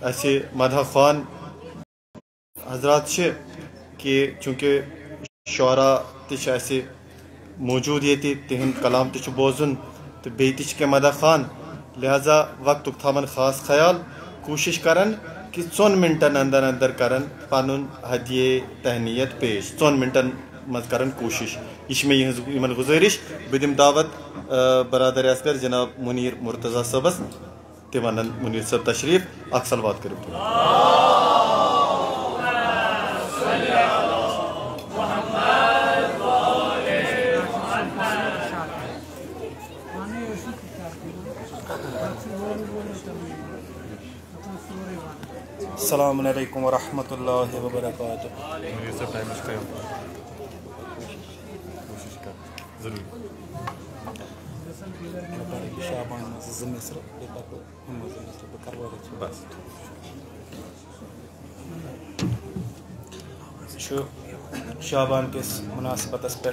اسے مدح خوان حضرات کہ چونکہ شعرا تہ موجود یہ تہند کلام تہ بوزن تو بیٚیہِ تہ مدح خوان لہذا وقت تھاون خاص خیال کوشش کرن کہ 4 منٹن اندر اندر کرن پنن ہدیہ تہنیت پیش 4 منٹن مز کرن کوشش یہ میں گزارش بہ دم دعوت برادر اصغر جناب منیر مرتضی صبس تم انن منیر صاحب تشریف اخ صلوات کرو السلام علیکم ورحمۃ اللہ وبرکاتہ. شابان کس مناسبت پہ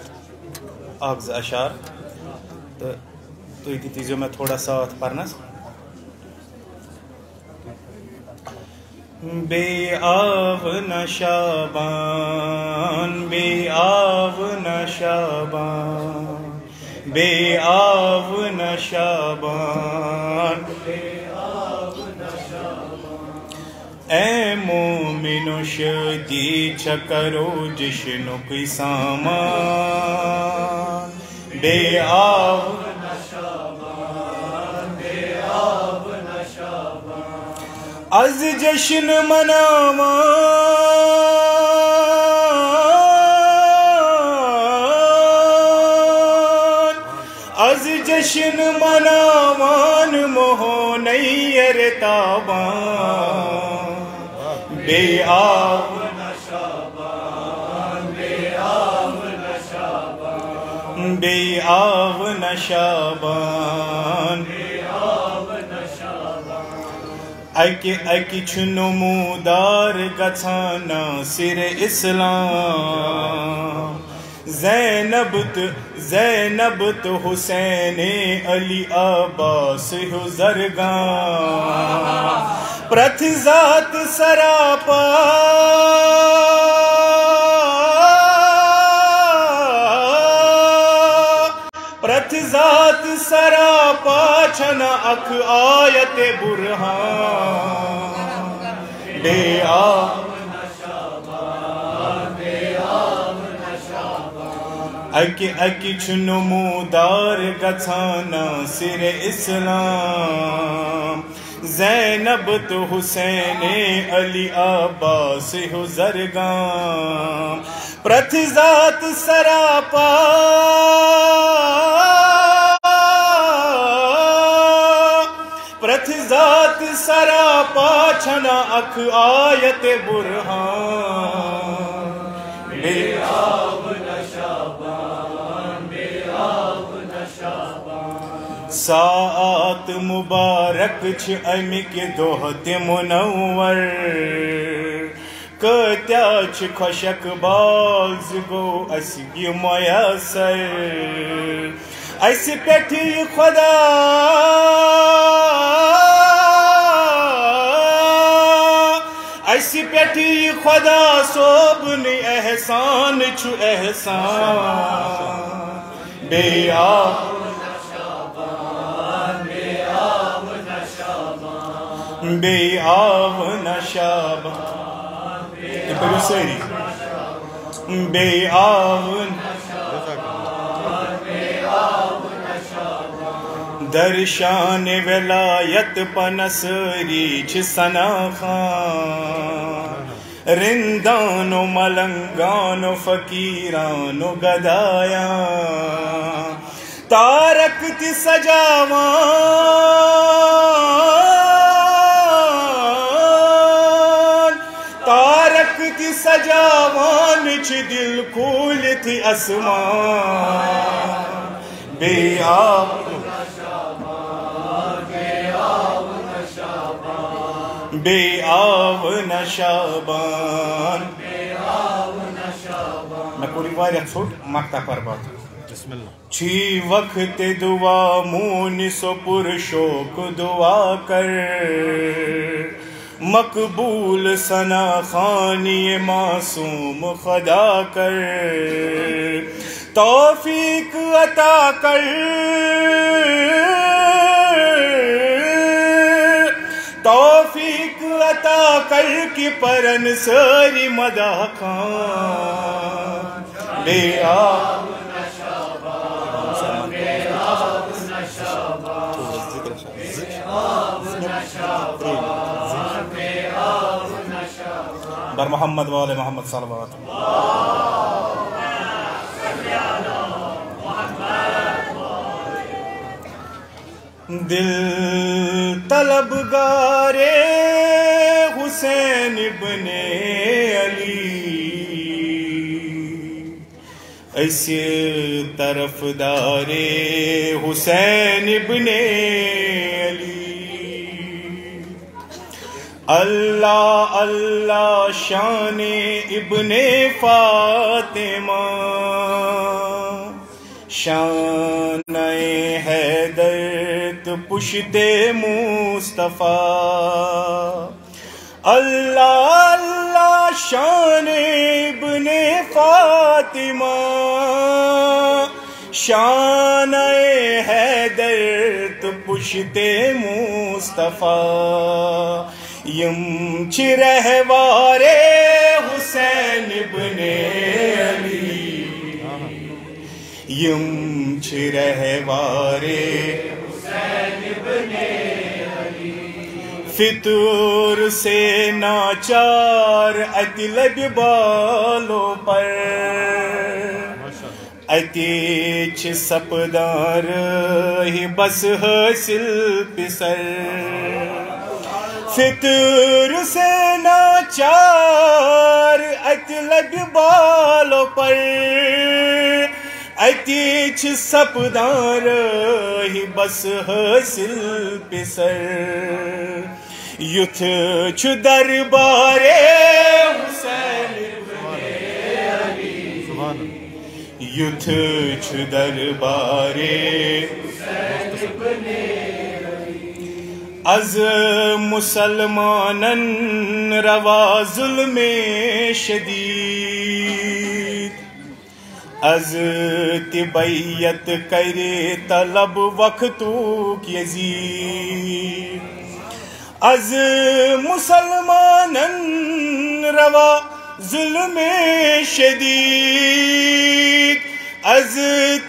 اخ اشعار تو تھی دیزیو میں تھوڑا ساتھ پرنس. بے آو نہ شابان بے آو نہ شابان بے آو نہ شابان اے مومنو شدی چکرو جشنو کی سامان بے آو نہ شابان بے آو نہ شابان از جشن مناوان از جشن مناوان مہونیر تابان بے آو نہ شابان بے آو نہ شابان بے آو نہ شابان اکی نمودار گژھان ناصر اسلام زینب تو حسین علی عباس زرگان پرتھ ذات سراپا پرتھ ذات سراپا چھنا اکھ آیت برہان بے آو نہ شابان بے آو نہ شابان اکی نمودار گژھان ناصر اسلام زینب تو حسین علی عباس زرگان پرتھ ذات سراپا پرتھ ذات سراپا چھنا اکھ آیت برہان بے آو نہ شابان بے آو نہ شابان ساعت مبارک چھ امیک دہت منور کتیا چھ خوشک باز گو اس یہ میسر اس پیٹھی خدا اس پیٹھی خدا صوبن احسان چھو احسان بے آو نہ شابان بے آو نہ شابان بے آو نہ شابان بے آو نہ درشان ولایت پنسری چھ ثنا خان رندان و ملنگان و فقیران و گدایان تارک تی سجاوان تارک تی سجاوان چھ دل کول تھی اسمان بے آو بے آو نہ شابان میں پوری واریا چھوٹ مکتا پر بات بسم اللہ چھی وقت دعا مونس و پر شوق دعا کر مقبول ثنا خوانی معصوم خدا کر، توفیق عطا کر، توفیق عطا کر کہ پرن ساری مدح خان بے آب بر محمد و آل محمد صلوات دل طلبگار حسین ابن علی، ایسے طرفدار حسین ابن علی، اللہ اللہ شان ابن فاطمہ، شان حیدر تو پشت مصطفیٰ، اللہ اللہ شان ابن فاطمہ، شان حیدر تو پشت مصطفیٰ، یم چھ رہوار حسین ابن علی، یم چھ رہوار حسین ابن علی، فطور سے ناچار اتی لب بالوں پر، اتی چھ سپدار ہی بس حاصل پسر، فطر سے ناچار اتی لب بالوں پر، اتی چھ سپدار ہی بس حاصل پسر، یتھ چھ دربار حسین ابن علی، یتھ چھ دربار حسین ابن علی، از مسلمانن روا ظلم شدید، از تبیت کرے طلب وقتوک یزید، از مسلمانن روا ظلم شدید، از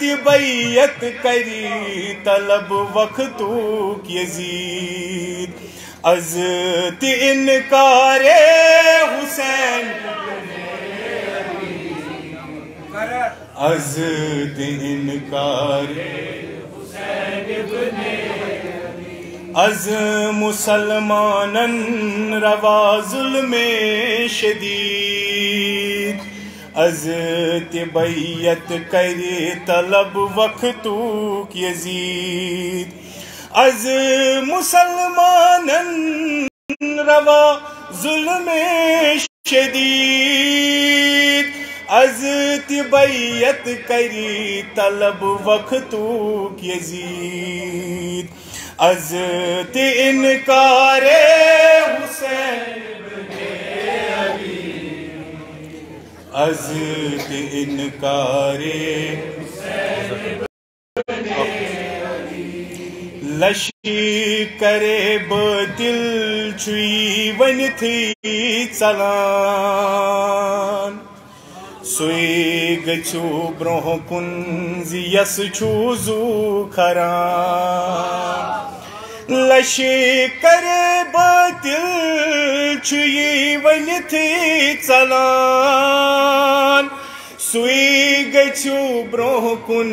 تبیت کری طلب وقتوک یزید، از انکار حسین از انکار حسین ابن علی، از مسلمانن روا ظلم شدید، از تبیت کری طلب وقتوک یزید، از مسلمانن روا ظلم شدید، از تبیت کری طلب وقتوک یزید، از انکار حسین ابن علی، از انکار حسین ابن علی، لشی کرے باطل چھوئی ون تھی ژلان، سوئی گچھو برہ کن یس چھو زو کھران، لشی کرے باطل چھوئی ون تھی ژلان، سوئی گچھو برہ کن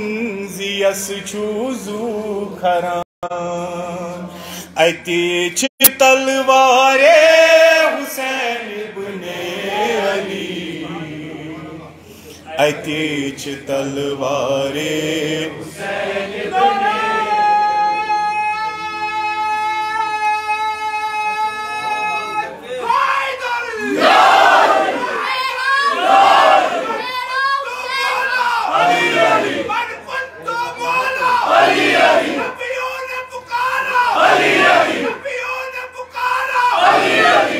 یس چھو زو کھران، اتی چھ تلوار حسین ابن علی، اتی چھ تلوار حسین ابن علی، علی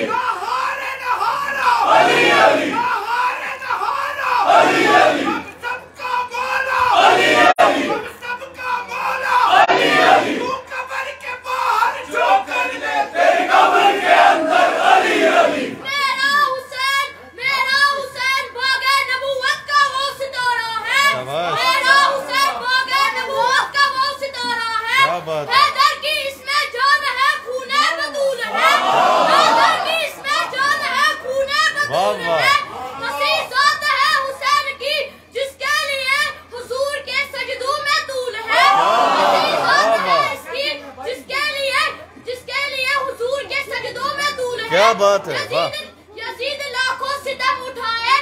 کیا بات ہے، واہ. یزید لاکھوں ستم اٹھائے،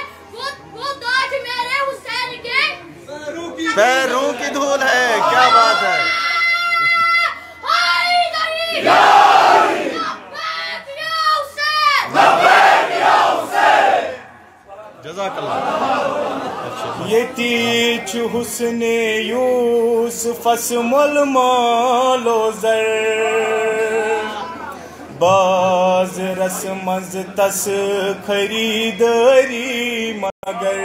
وہ داغ میرے حسین کے پیروں کی دھول ہے. کیا بات ہے. جزاک اللہ. یتیچ حسن یوسف اسمل مالو زر باز رسمز تس خریداری مگر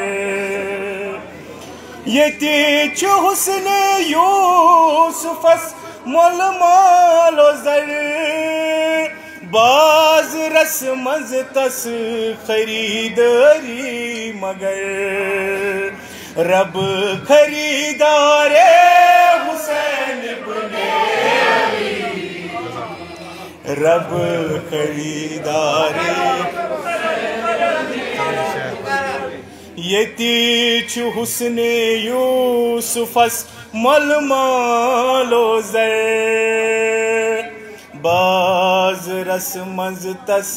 یتیچ حسن یوسف اسمل مالو زر باز رسمز تس خریداری مگر رب خریدار حسین بنے رب خریدار یتیچ حسن یوسف اسمل مالو زر باز رسمز تس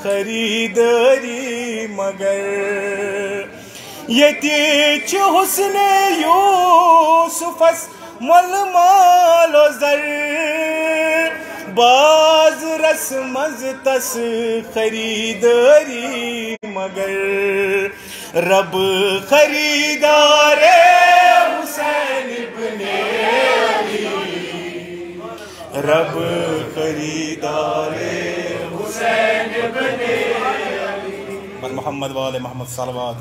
خریداری مگر یتیچ حسن یوسف اسمل مالو زر باز رسمز تس خریداری مگر رب خریدار حسین بنے رب خریدار حسین بنے محمد وآل محمد صلوات.